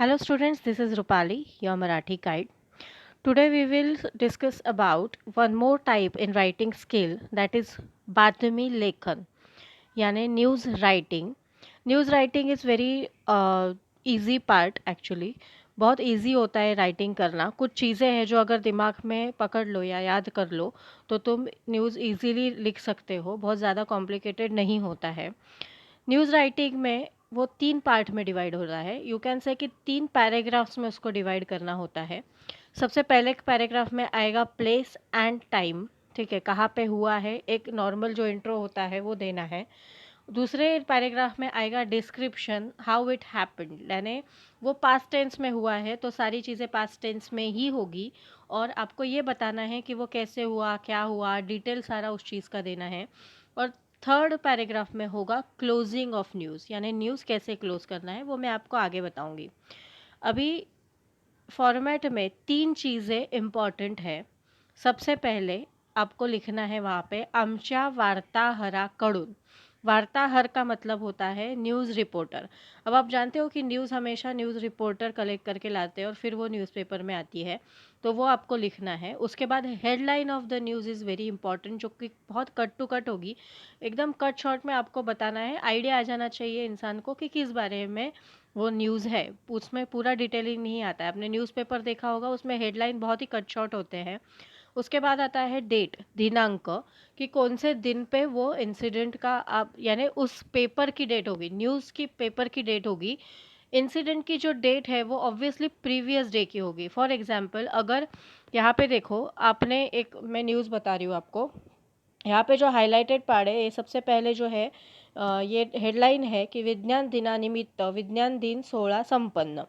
Hello students, this is Rupali, your Marathi guide. Today we will discuss about one more type in writing skill, that is बातमी लेखन यानी news writing. News writing is very easy part actually. बहुत easy होता है writing करना. कुछ चीज़ें हैं जो अगर दिमाग में पकड़ लो या याद कर लो तो तुम न्यूज़ इजीली लिख सकते हो. बहुत ज़्यादा कॉम्प्लिकेटेड नहीं होता है. न्यूज़ राइटिंग में वो 3 पार्ट में डिवाइड हो रहा है. यू कैन से कि 3 पैराग्राफ्स में उसको डिवाइड करना होता है. सबसे पहले पैराग्राफ में आएगा प्लेस एंड टाइम. ठीक है, कहाँ पे हुआ है, एक नॉर्मल जो इंट्रो होता है वो देना है. दूसरे पैराग्राफ में आएगा डिस्क्रिप्शन, हाउ इट हैपेंड, यानी वो पास्ट टेंस में हुआ है तो सारी चीज़ें पास्ट टेंस में ही होगी और आपको ये बताना है कि वो कैसे हुआ, क्या हुआ, डिटेल सारा उस चीज़ का देना है. और थर्ड पैराग्राफ में होगा क्लोजिंग ऑफ न्यूज़, यानी न्यूज़ कैसे क्लोज करना है वो मैं आपको आगे बताऊंगी. अभी फॉर्मेट में 3 चीज़ें इम्पॉर्टेंट है. सबसे पहले आपको लिखना है वहाँ पे आमच्या वार्ताहराकडून. वार्ताहर का मतलब होता है न्यूज़ रिपोर्टर. अब आप जानते हो कि न्यूज़ हमेशा न्यूज़ रिपोर्टर कलेक्ट करके लाते हैं और फिर वो न्यूज़पेपर में आती है, तो वो आपको लिखना है. उसके बाद headline of the news is very important, जो कि बहुत कट टू कट होगी. एकदम कट शॉर्ट में आपको बताना है. आइडिया आ जाना चाहिए इंसान को कि किस बारे में वो न्यूज़ है. उसमें पूरा डिटेलिंग नहीं आता है. आपने न्यूज़पेपर देखा होगा, उसमें हेडलाइन बहुत ही कट शॉर्ट होते हैं. उसके बाद आता है डेट, दिनांक, कि कौन से दिन पे वो इंसिडेंट का आप, यानी उस पेपर की डेट होगी, न्यूज़ की पेपर की डेट होगी. इंसिडेंट की जो डेट है वो ऑब्वियसली प्रीवियस डे की होगी. फॉर एग्जांपल अगर यहाँ पे देखो, आपने एक, मैं न्यूज़ बता रही हूँ आपको. यहाँ पे जो हाइलाइटेड पार्ट है, ये सबसे पहले जो है ये हेडलाइन है कि विज्ञान दिनानिमित्त विज्ञान दिन 16 संपन्न.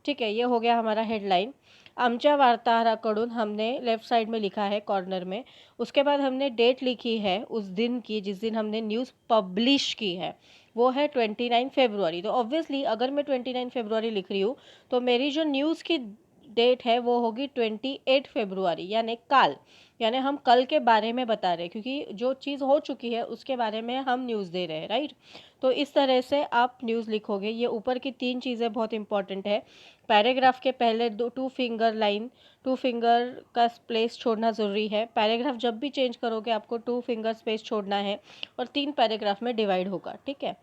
ठीक है, ये हो गया हमारा हेडलाइन. आमच्या वार्ताहराकडून हमने लेफ़्ट साइड में लिखा है कॉर्नर में. उसके बाद हमने डेट लिखी है उस दिन की जिस दिन हमने न्यूज़ पब्लिश की है, वो है 29 फरवरी. तो ऑब्वियसली अगर मैं 29 फरवरी लिख रही हूँ तो मेरी जो न्यूज़ की डेट है वो होगी 28 फरवरी, यानी काल. यानी हम कल के बारे में बता रहे हैं, क्योंकि जो चीज़ हो चुकी है उसके बारे में हम न्यूज़ दे रहे हैं, राइट. तो इस तरह से आप न्यूज़ लिखोगे. ये ऊपर की 3 चीज़ें बहुत इंपॉर्टेंट है. पैराग्राफ के पहले 2 फिंगर लाइन, 2 फिंगर का स्पेस छोड़ना ज़रूरी है. पैराग्राफ जब भी चेंज करोगे आपको 2 फिंगर स्पेस छोड़ना है और 3 पैराग्राफ में डिवाइड होगा. ठीक है.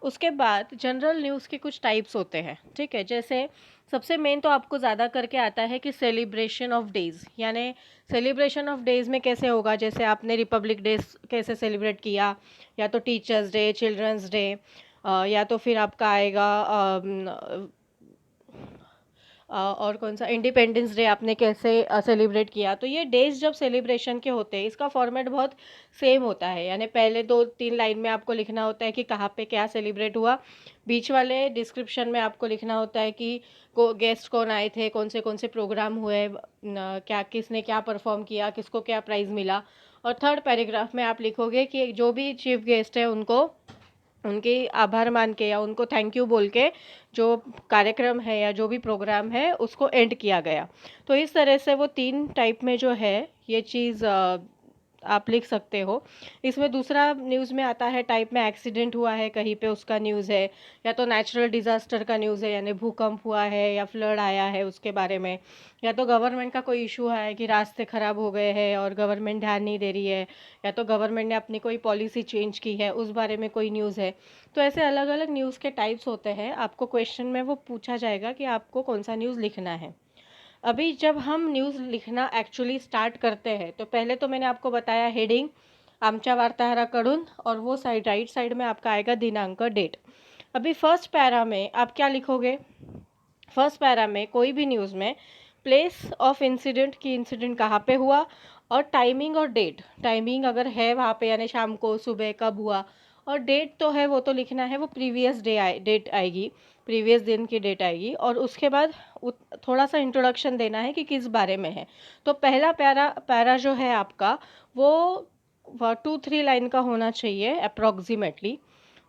उसके बाद जनरल न्यूज़ के कुछ टाइप्स होते हैं. ठीक है, जैसे सबसे मेन तो आपको ज़्यादा करके आता है कि सेलिब्रेशन ऑफ डेज़, यानी सेलिब्रेशन ऑफ डेज़ में कैसे होगा. जैसे आपने रिपब्लिक डे कैसे सेलिब्रेट किया, या तो टीचर्स डे, चिल्ड्रंस डे, या तो फिर आपका आएगा और कौन सा इंडिपेंडेंस डे आपने कैसे सेलिब्रेट किया. तो ये डेज जब सेलिब्रेशन के होते हैं, इसका फॉर्मेट बहुत सेम होता है. यानी पहले 2-3 लाइन में आपको लिखना होता है कि कहाँ पे क्या सेलिब्रेट हुआ. बीच वाले डिस्क्रिप्शन में आपको लिखना होता है कि गेस्ट कौन आए थे, कौन से प्रोग्राम हुए, क्या किसने क्या परफॉर्म किया, किसको क्या प्राइज़ मिला. और थर्ड पैराग्राफ में आप लिखोगे कि जो भी चीफ गेस्ट है उनको उनके आभार मान के या उनको थैंक यू बोल के जो कार्यक्रम है या जो भी प्रोग्राम है उसको एंड किया गया. तो इस तरह से वो 3 टाइप में जो है ये चीज़ आप लिख सकते हो. इसमें दूसरा न्यूज़ में आता है टाइप में एक्सीडेंट हुआ है कहीं पे उसका न्यूज़ है, या तो नेचुरल डिज़ास्टर का न्यूज़ है यानी भूकंप हुआ है या फ्लड आया है उसके बारे में, या तो गवर्नमेंट का कोई इशू है कि रास्ते ख़राब हो गए हैं और गवर्नमेंट ध्यान नहीं दे रही है, या तो गवर्नमेंट ने अपनी कोई पॉलिसी चेंज की है उस बारे में कोई न्यूज़ है. तो ऐसे अलग अलग न्यूज़ के टाइप्स होते हैं. आपको क्वेश्चन में वो पूछा जाएगा कि आपको कौन सा न्यूज़ लिखना है. अभी जब हम न्यूज़ लिखना एक्चुअली स्टार्ट करते हैं तो पहले तो मैंने आपको बताया हेडिंग आमच्या वार्ताहराकडून, और वो साइड राइट साइड में आपका आएगा दिनांक, डेट. अभी फर्स्ट पैरा में आप क्या लिखोगे. फर्स्ट पैरा में कोई भी न्यूज़ में प्लेस ऑफ इंसिडेंट की इंसिडेंट कहाँ पे हुआ, और टाइमिंग और डेट. टाइमिंग अगर है वहाँ पे यानी शाम को, सुबह, कब हुआ, और डेट तो है वो तो लिखना है, वो प्रीवियस डे डेट आएगी, प्रीवियस दिन की डेट आएगी. और उसके बाद थोड़ा सा इंट्रोडक्शन देना है कि किस बारे में है. तो पहला पैरा जो है आपका वो 2-3 लाइन का होना चाहिए अप्रॉक्सीमेटली.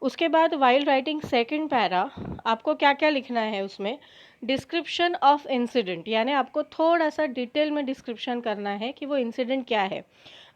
उसके बाद वाइल राइटिंग सेकंड पैरा आपको क्या क्या लिखना है उसमें. डिस्क्रिप्शन ऑफ इंसिडेंट, यानी आपको थोड़ा सा डिटेल में डिस्क्रिप्शन करना है कि वो इंसिडेंट क्या है.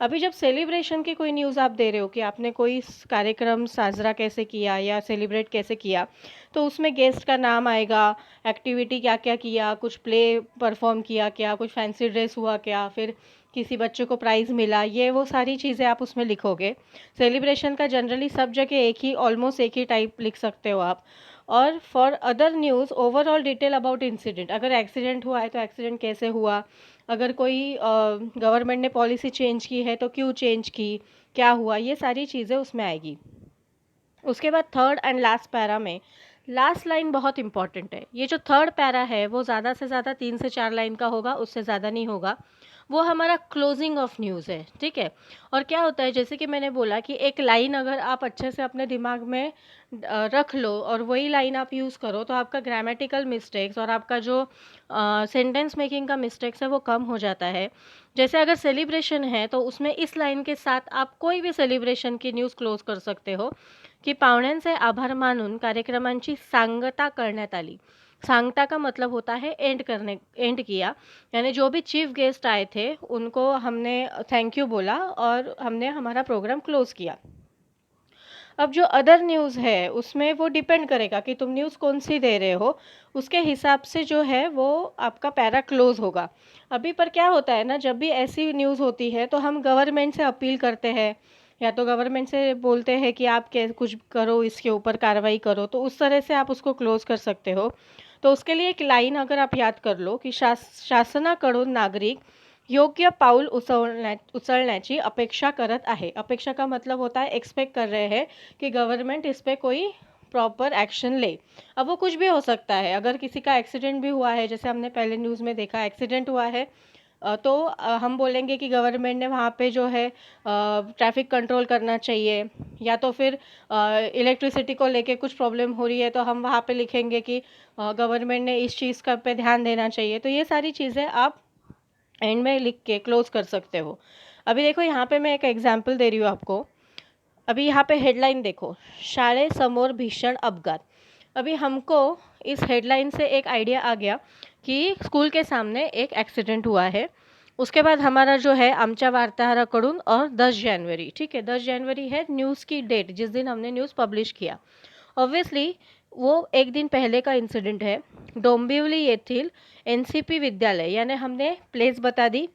अभी जब सेलिब्रेशन की कोई न्यूज़ आप दे रहे हो कि आपने कोई कार्यक्रम साजरा कैसे किया या सेलिब्रेट कैसे किया, तो उसमें गेस्ट का नाम आएगा, एक्टिविटी क्या क्या किया, कुछ प्ले परफॉर्म किया क्या, कुछ फैंसी ड्रेस हुआ क्या, फिर किसी बच्चे को प्राइज़ मिला, ये वो सारी चीज़ें आप उसमें लिखोगे। सेलिब्रेशन का जनरली सब जगह एक ही, ऑलमोस्ट एक ही टाइप लिख सकते हो आप। और for other news overall detail about incident, अगर एक्सीडेंट हुआ है तो एक्सीडेंट कैसे हुआ, अगर कोई गवर्नमेंट ने पॉलिसी चेंज की है तो क्यों चेंज की, क्या हुआ, ये सारी चीज़ें उसमें आएगी। उसके बाद थर्ड एंड लास्ट पैरा में लास्ट लाइन बहुत इंपॉर्टेंट है। ये जो थर्ड पैरा है वो ज़्यादा से ज़्यादा 3 से 4 लाइन का होगा, उससे ज़्यादा नहीं होगा। वो हमारा क्लोजिंग ऑफ न्यूज़ है, ठीक है। और क्या होता है, जैसे कि मैंने बोला कि एक लाइन अगर आप अच्छे से अपने दिमाग में रख लो और वही लाइन आप यूज़ करो, तो आपका ग्रामेटिकल मिस्टेक्स और आपका जो सेंटेंस मेकिंग का मिस्टेक्स है वो कम हो जाता है। जैसे अगर सेलिब्रेशन है तो उसमें इस लाइन के साथ आप कोई भी सेलिब्रेशन की न्यूज़ क्लोज कर सकते हो की पाहुण्यांचे आभार मानून कार्यक्रमांची सांगता करण्यात आली। सांगता का मतलब होता है एंड किया, यानी जो भी चीफ गेस्ट आए थे उनको हमने थैंक यू बोला और हमने हमारा प्रोग्राम क्लोज किया। अब जो अदर न्यूज़ है उसमें वो डिपेंड करेगा कि तुम न्यूज़ कौन सी दे रहे हो, उसके हिसाब से जो है वो आपका पैरा क्लोज होगा। अभी पर क्या होता है ना, जब भी ऐसी न्यूज़ होती है तो हम गवर्नमेंट से अपील करते हैं या तो गवर्नमेंट से बोलते हैं कि आप कुछ करो, इसके ऊपर कार्रवाई करो, तो उस तरह से आप उसको क्लोज कर सकते हो। तो उसके लिए एक लाइन अगर आप याद कर लो कि शासनाकडून नागरिक योग्य पाऊल उचलण्याची अपेक्षा करत आहे। अपेक्षा का मतलब होता है एक्सपेक्ट कर रहे हैं कि गवर्नमेंट इस पे कोई प्रॉपर एक्शन ले। अब वो कुछ भी हो सकता है, अगर किसी का एक्सीडेंट भी हुआ है, जैसे हमने पहले न्यूज़ में देखा एक्सीडेंट हुआ है, तो हम बोलेंगे कि गवर्नमेंट ने वहाँ पे जो है ट्रैफिक कंट्रोल करना चाहिए, या तो फिर इलेक्ट्रिसिटी को लेके कुछ प्रॉब्लम हो रही है तो हम वहाँ पे लिखेंगे कि गवर्नमेंट ने इस चीज़ का पे ध्यान देना चाहिए। तो ये सारी चीज़ें आप एंड में लिख के क्लोज कर सकते हो। अभी देखो यहाँ पे मैं एक एग्जांपल दे रही हूँ आपको। अभी यहाँ पे हेडलाइन देखो, शाळेसमोर भीषण अपघात। अभी हमको इस हेडलाइन से एक आइडिया आ गया कि स्कूल के सामने एक एक्सीडेंट हुआ है। उसके बाद हमारा जो है आमच्या वार्ताहराकडून और 10 जनवरी, ठीक है, 10 जनवरी है न्यूज़ की डेट जिस दिन हमने न्यूज़ पब्लिश किया। ऑब्वियसली वो एक दिन पहले का इंसिडेंट है। डोंबिवली येथील एन-सी-पी विद्यालय, यानी हमने प्लेस बता दी,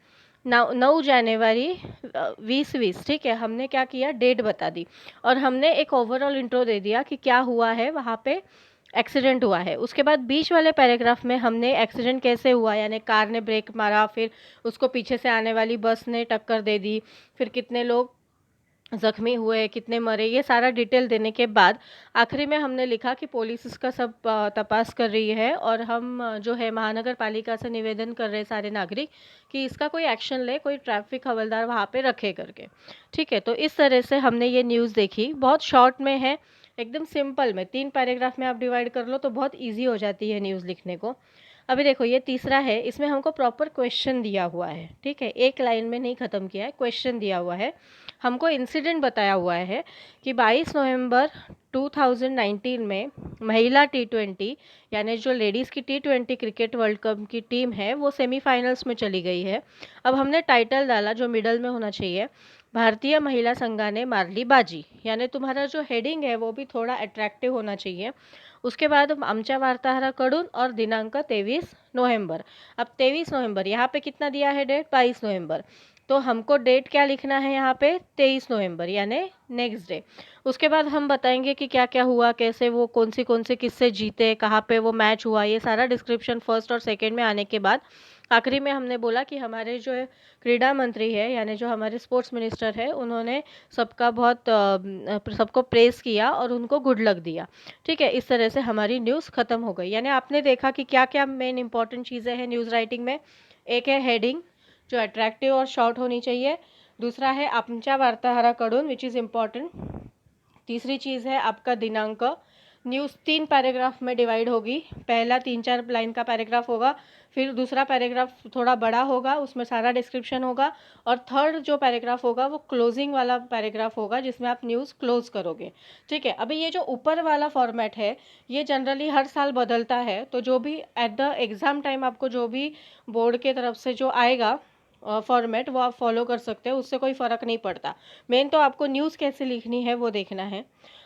9 जनवरी 2020, ठीक है, हमने क्या किया, डेट बता दी और हमने एक ओवरऑल इंट्रो दे दिया कि क्या हुआ है वहाँ पे, एक्सीडेंट हुआ है। उसके बाद बीच वाले पैराग्राफ में हमने एक्सीडेंट कैसे हुआ, यानी कार ने ब्रेक मारा, फिर उसको पीछे से आने वाली बस ने टक्कर दे दी, फिर कितने लोग ज़ख्मी हुए, कितने मरे, ये सारा डिटेल देने के बाद आखिरी में हमने लिखा कि पुलिस इसका सब तपास कर रही है और हम जो है महानगर पालिका से निवेदन कर रहे हैं सारे नागरिक कि इसका कोई एक्शन ले, कोई ट्रैफिक हवलदार वहाँ पे रखे करके। ठीक है, तो इस तरह से हमने ये न्यूज़ देखी, बहुत शॉर्ट में है, एकदम सिंपल में 3 पैराग्राफ में आप डिवाइड कर लो तो बहुत ईज़ी हो जाती है न्यूज़ लिखने को। अभी देखो ये तीसरा है, इसमें हमको प्रॉपर क्वेश्चन दिया हुआ है, ठीक है, एक लाइन में नहीं ख़त्म किया है, क्वेश्चन दिया हुआ है। हमको इंसिडेंट बताया हुआ है कि 22 नवंबर 2019 में महिला टी20, यानी जो लेडीज़ की टी20 क्रिकेट वर्ल्ड कप की टीम है वो सेमीफाइनल्स में चली गई है। अब हमने टाइटल डाला जो मिडल में होना चाहिए, भारतीय महिला संघाने मारली बाजी, यानी तुम्हारा जो हेडिंग है वो भी थोड़ा अट्रैक्टिव होना चाहिए। उसके बाद आमच्या वार्ताहराकडून और दिनांक 23 नवंबर। अब 23 नवंबर यहाँ पे कितना दिया है डेट, 22 नवंबर, तो हमको डेट क्या लिखना है यहाँ पे, 23 नवंबर, यानी नेक्स्ट डे। उसके बाद हम बताएंगे कि क्या क्या हुआ, कैसे वो कौन से किससे जीते, कहाँ पे वो मैच हुआ, ये सारा डिस्क्रिप्शन फर्स्ट और सेकंड में आने के बाद आखिरी में हमने बोला कि हमारे जो क्रीडा मंत्री है, यानी जो हमारे स्पोर्ट्स मिनिस्टर है, उन्होंने सबका बहुत सबको प्रेस किया और उनको गुड लक दिया। ठीक है, इस तरह से हमारी न्यूज़ ख़त्म हो गई। यानी आपने देखा कि क्या क्या मेन इंपॉर्टेंट चीज़ें हैं न्यूज़ राइटिंग में। एक है हेडिंग जो अट्रैक्टिव और शॉर्ट होनी चाहिए, दूसरा है आमच्या वार्ताहराकडून विच इज़ इम्पॉर्टेंट, तीसरी चीज़ है आपका दिनांक। न्यूज़ 3 पैराग्राफ में डिवाइड होगी, पहला 3-4 लाइन का पैराग्राफ होगा, फिर दूसरा पैराग्राफ थोड़ा बड़ा होगा, उसमें सारा डिस्क्रिप्शन होगा, और थर्ड जो पैराग्राफ होगा वो क्लोजिंग वाला पैराग्राफ होगा जिसमें आप न्यूज़ क्लोज करोगे। ठीक है, अभी ये जो ऊपर वाला फॉर्मेट है ये जनरली हर साल बदलता है, तो जो भी एट द एग्ज़ाम टाइम आपको जो भी बोर्ड के तरफ से जो आएगा फॉर्मेट वो आप फॉलो कर सकते हो, उससे कोई फ़र्क नहीं पड़ता। मेन तो आपको न्यूज़ कैसे लिखनी है वो देखना है।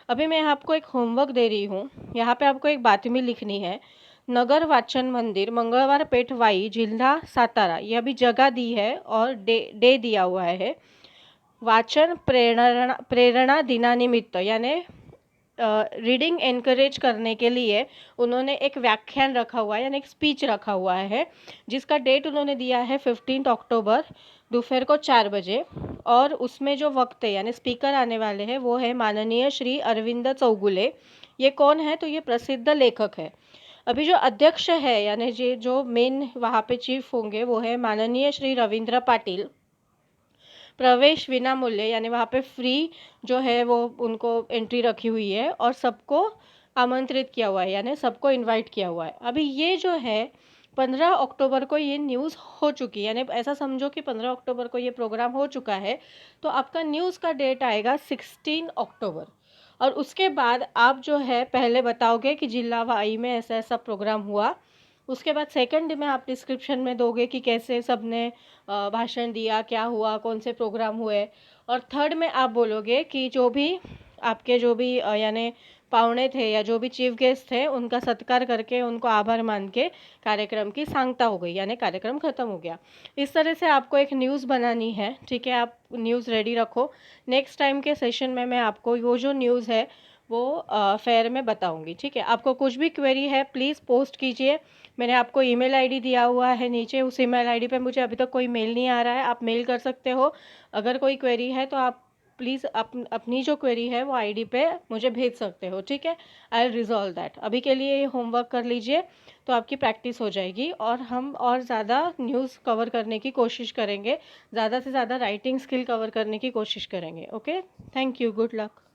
अभी मैं आपको एक होमवर्क दे रही हूँ, यहाँ पे आपको एक बातमी लिखनी है। नगर वाचन मंदिर, मंगलवार पेठ वाई, जिल्हा सातारा, ये अभी जगह दी है और डे दिया हुआ है। वाचन प्रेरणा प्रेरणा दिनानिमित्त यानी रीडिंग एनकरेज करने के लिए उन्होंने एक व्याख्यान रखा हुआ है यानी एक स्पीच रखा हुआ है, जिसका डेट उन्होंने दिया है 15 अक्टूबर दोपहर को 4 बजे। और उसमें जो वक्त है यानी स्पीकर आने वाले हैं वो है माननीय श्री अरविंद चौगुले। ये कौन है? तो ये प्रसिद्ध लेखक है। अभी जो अध्यक्ष है यानी जो मेन वहाँ पे चीफ होंगे वो है माननीय श्री रविंद्र पाटिल। प्रवेश विनामूल्य यानी वहाँ पे फ्री जो है वो उनको एंट्री रखी हुई है और सबको आमंत्रित किया हुआ है यानी सबको इनवाइट किया हुआ है। अभी ये जो है 15 अक्टूबर को ये न्यूज़ हो चुकी है, यानी ऐसा समझो कि 15 अक्टूबर को ये प्रोग्राम हो चुका है। तो आपका न्यूज़ का डेट आएगा 16 अक्टूबर। और उसके बाद आप जो है पहले बताओगे कि जिला वाई में ऐसा ऐसा प्रोग्राम हुआ। उसके बाद सेकंड में आप डिस्क्रिप्शन में दोगे कि कैसे सबने भाषण दिया, क्या हुआ, कौन से प्रोग्राम हुए। और थर्ड में आप बोलोगे कि जो भी आपके जो भी यानी पावने थे या जो भी चीफ गेस्ट थे उनका सत्कार करके उनको आभार मान के कार्यक्रम की सांगता हो गई यानी कार्यक्रम ख़त्म हो गया। इस तरह से आपको एक न्यूज़ बनानी है, ठीक है? आप न्यूज़ रेडी रखो। नेक्स्ट टाइम के सेशन में मैं आपको वो जो न्यूज़ है वो फेयर में बताऊंगी, ठीक है? आपको कुछ भी क्वेरी है प्लीज़ पोस्ट कीजिए। मैंने आपको ईमेल आईडी दिया हुआ है नीचे, उस ईमेल आईडी पे मुझे अभी तक कोई मेल नहीं आ रहा है, आप मेल कर सकते हो। अगर कोई क्वेरी है तो आप प्लीज़ अपनी जो क्वेरी है वो आईडी पे मुझे भेज सकते हो, ठीक है? I will resolve that. अभी के लिए ये होमवर्क कर लीजिए तो आपकी प्रैक्टिस हो जाएगी और हम और ज़्यादा न्यूज़ कवर करने की कोशिश करेंगे, ज़्यादा से ज़्यादा राइटिंग स्किल कवर करने की कोशिश करेंगे। Okay, thank you, good luck.